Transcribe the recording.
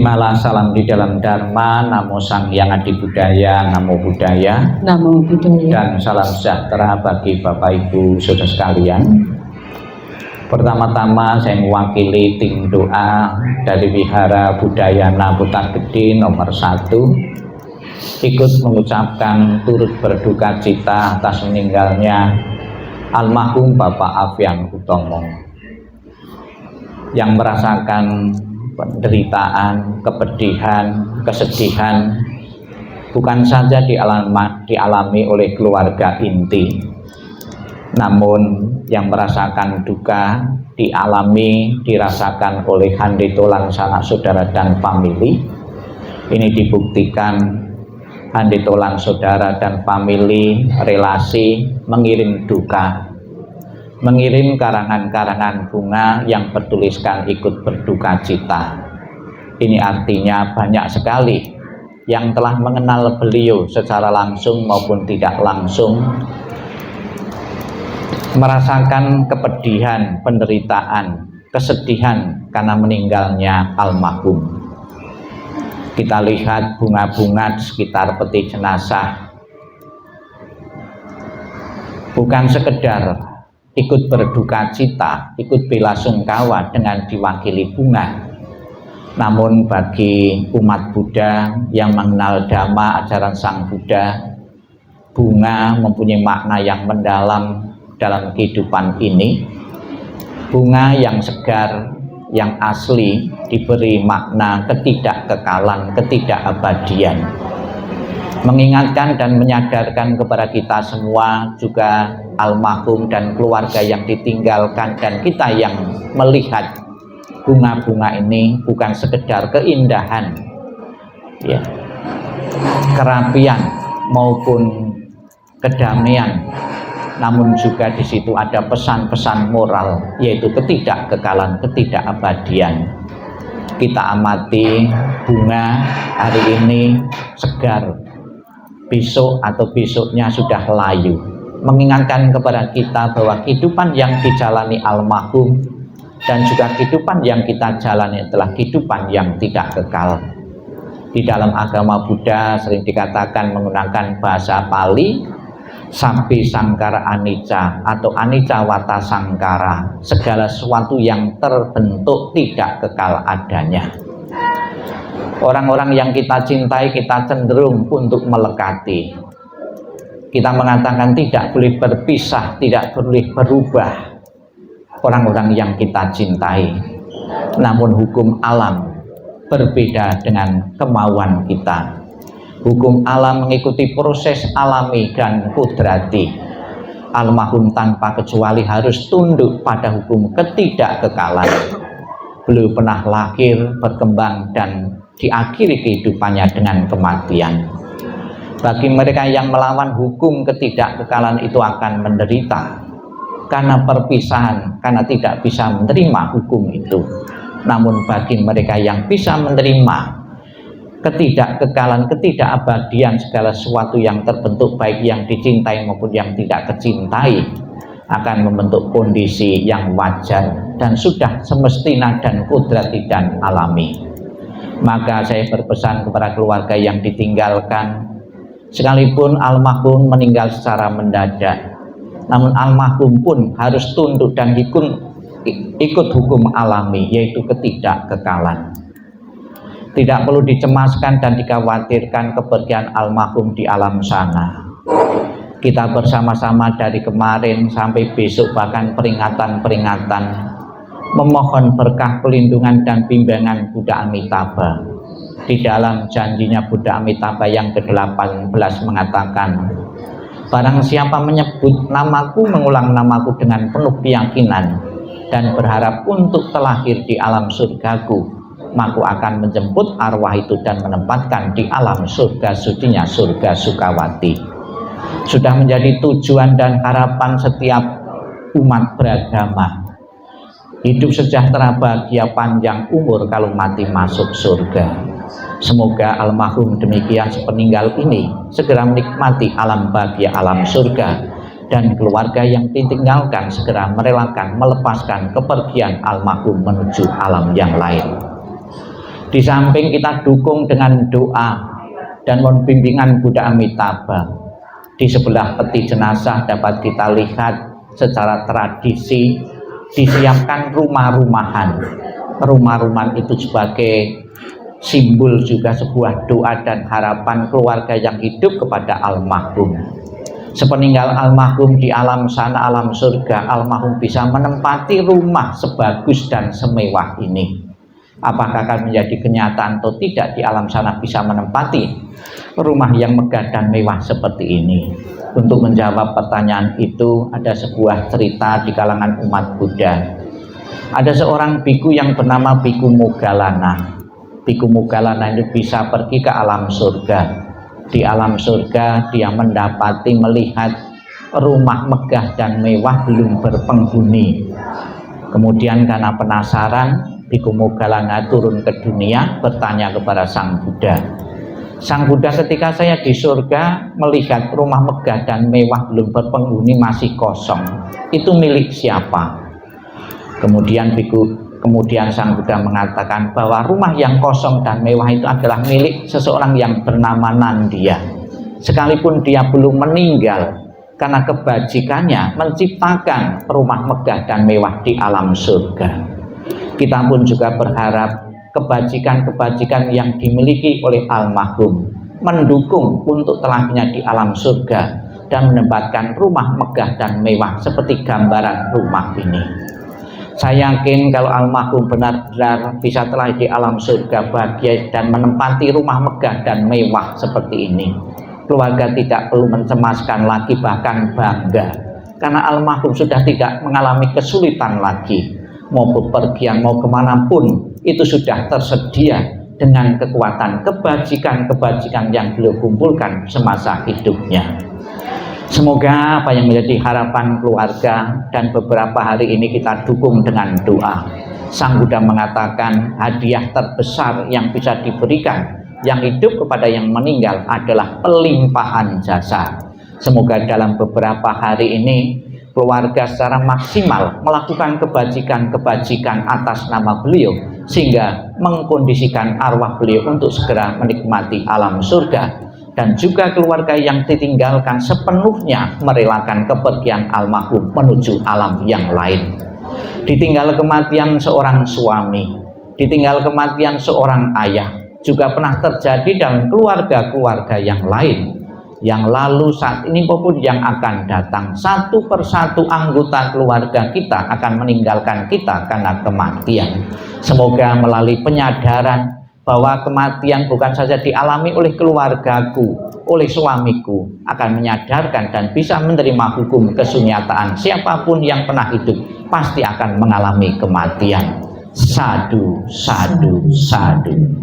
Malah salam di dalam Dharma, Namo Sang Hyang Adi Budaya, Namo Buddhaya, Namo Buddhaya. Dan salam sejahtera bagi Bapak Ibu Saudara sekalian. Pertama-tama saya mewakili tim doa dari Wihara Budayana Putar Gede nomor 1, ikut mengucapkan turut berduka cita atas meninggalnya almarhum Bapak Alfian Utomo yang merasakan penderitaan, kepedihan, kesedihan bukan saja dialami oleh keluarga inti, namun yang merasakan duka dirasakan oleh handetolan sanak saudara dan famili. Ini dibuktikan handetolan saudara dan famili relasi mengirim duka, mengirim karangan-karangan bunga yang bertuliskan ikut berduka cita. Ini artinya banyak sekali yang telah mengenal beliau secara langsung maupun tidak langsung, merasakan kepedihan, penderitaan, kesedihan karena meninggalnya almarhum. Kita lihat bunga-bunga di sekitar peti jenazah, bukan sekedar ikut berduka cita, ikut belasungkawa dengan diwakili bunga, namun bagi umat Buddha yang mengenal Dhamma ajaran Sang Buddha, bunga mempunyai makna yang mendalam dalam kehidupan ini. Bunga yang segar, yang asli, diberi makna ketidakkekalan, ketidakabadian, mengingatkan dan menyadarkan kepada kita semua, juga almarhum dan keluarga yang ditinggalkan, dan kita yang melihat bunga-bunga ini bukan sekedar keindahan, ya, kerapian maupun kedamaian, namun juga di situ ada pesan-pesan moral, yaitu ketidakkekalan, ketidakabadian. Kita amati bunga hari ini segar, besok atau besoknya sudah layu, mengingatkan kepada kita bahwa kehidupan yang dijalani almarhum dan juga kehidupan yang kita jalani adalah kehidupan yang tidak kekal. Di dalam agama Buddha sering dikatakan menggunakan bahasa Pali, Sabbe sangkara anicca atau anicca wata sangkara, segala sesuatu yang terbentuk tidak kekal adanya. Orang-orang yang kita cintai kita cenderung untuk melekati. Kita mengatakan tidak boleh berpisah, tidak boleh berubah orang-orang yang kita cintai. Namun hukum alam berbeda dengan kemauan kita. Hukum alam mengikuti proses alami dan kudrati. Almarhum tanpa kecuali harus tunduk pada hukum ketidakkekalan. Beliau pernah lahir, berkembang, dan diakhiri kehidupannya dengan kematian. Bagi mereka yang melawan hukum ketidakkekalan itu akan menderita karena perpisahan, karena tidak bisa menerima hukum itu. Namun bagi mereka yang bisa menerima ketidakkekalan, ketidakabadian segala sesuatu yang terbentuk, baik yang dicintai maupun yang tidak kecintai, akan membentuk kondisi yang wajar dan sudah semestinya dan kudrati dan alami. Maka saya berpesan kepada keluarga yang ditinggalkan, sekalipun almarhum meninggal secara mendadak, namun almarhum pun harus tunduk dan ikut hukum alami, yaitu ketidakkekalan. Tidak perlu dicemaskan dan dikhawatirkan kepergian almarhum di alam sana. Kita bersama-sama dari kemarin sampai besok, bahkan peringatan-peringatan, memohon berkah pelindungan dan bimbingan Buddha Amitabha. Di dalam janjinya Buddha Amitabha yang ke-18 mengatakan, barang siapa menyebut namaku, mengulang namaku dengan penuh keyakinan dan berharap untuk terlahir di alam surgaku, maka akan menjemput arwah itu dan menempatkan di alam surga sucinya, surga Sukawati. Sudah menjadi tujuan dan harapan setiap umat beragama. Hidup sejahtera, bahagia, panjang umur kalau mati masuk surga. Semoga almarhum demikian sepeninggal ini segera menikmati alam bahagia, alam surga, dan keluarga yang ditinggalkan segera merelakan, melepaskan kepergian almarhum menuju alam yang lain. Di samping kita dukung dengan doa dan mohon bimbingan Buddha Amitabha, di sebelah peti jenazah dapat kita lihat secara tradisi disiapkan rumah-rumahan. Rumah-rumahan itu sebagai simbol juga sebuah doa dan harapan keluarga yang hidup kepada almarhum. Sepeninggal almarhum di alam sana, alam surga, almarhum bisa menempati rumah sebagus dan semewah ini. Apakah akan menjadi kenyataan atau tidak di alam sana bisa menempati rumah yang megah dan mewah seperti ini? Untuk menjawab pertanyaan itu, ada sebuah cerita di kalangan umat Buddha. Ada seorang biku yang bernama Biku Moggallana. Biku Moggallana itu bisa pergi ke alam surga. Di alam surga dia mendapati melihat rumah megah dan mewah belum berpenghuni. Kemudian karena penasaran, Biku Moggallana turun ke dunia bertanya kepada Sang Buddha. Sang Buddha, ketika saya di surga melihat rumah megah dan mewah belum berpenghuni, masih kosong, itu milik siapa? Kemudian Sang Buddha mengatakan bahwa rumah yang kosong dan mewah itu adalah milik seseorang yang bernama Nandia. Sekalipun dia belum meninggal, karena kebajikannya menciptakan rumah megah dan mewah di alam surga. Kita pun juga berharap kebajikan-kebajikan yang dimiliki oleh almarhum mendukung untuk telahnya di alam surga dan menempatkan rumah megah dan mewah seperti gambaran rumah ini. Saya yakin kalau almarhum benar-benar bisa telah di alam surga bahagia dan menempati rumah megah dan mewah seperti ini, keluarga tidak perlu mencemaskan lagi, bahkan bangga, karena almarhum sudah tidak mengalami kesulitan lagi. Mau bepergian, mau kemanapun, itu sudah tersedia dengan kekuatan kebajikan-kebajikan yang beliau kumpulkan semasa hidupnya. Semoga apa yang menjadi harapan keluarga dan beberapa hari ini kita dukung dengan doa. Sang Buddha mengatakan hadiah terbesar yang bisa diberikan yang hidup kepada yang meninggal adalah pelimpahan jasa. Semoga dalam beberapa hari ini keluarga secara maksimal melakukan kebajikan-kebajikan atas nama beliau, sehingga mengkondisikan arwah beliau untuk segera menikmati alam surga. Dan juga keluarga yang ditinggalkan sepenuhnya merelakan kepergian almarhum menuju alam yang lain. Ditinggal kematian seorang suami, ditinggal kematian seorang ayah, juga pernah terjadi dalam keluarga-keluarga yang lain. Yang lalu, saat ini maupun yang akan datang, satu persatu anggota keluarga kita akan meninggalkan kita karena kematian. Semoga melalui penyadaran bahwa kematian bukan saja dialami oleh keluargaku, oleh suamiku, akan menyadarkan dan bisa menerima hukum kesunyataan. Siapapun yang pernah hidup pasti akan mengalami kematian. Sadu, sadu, sadu.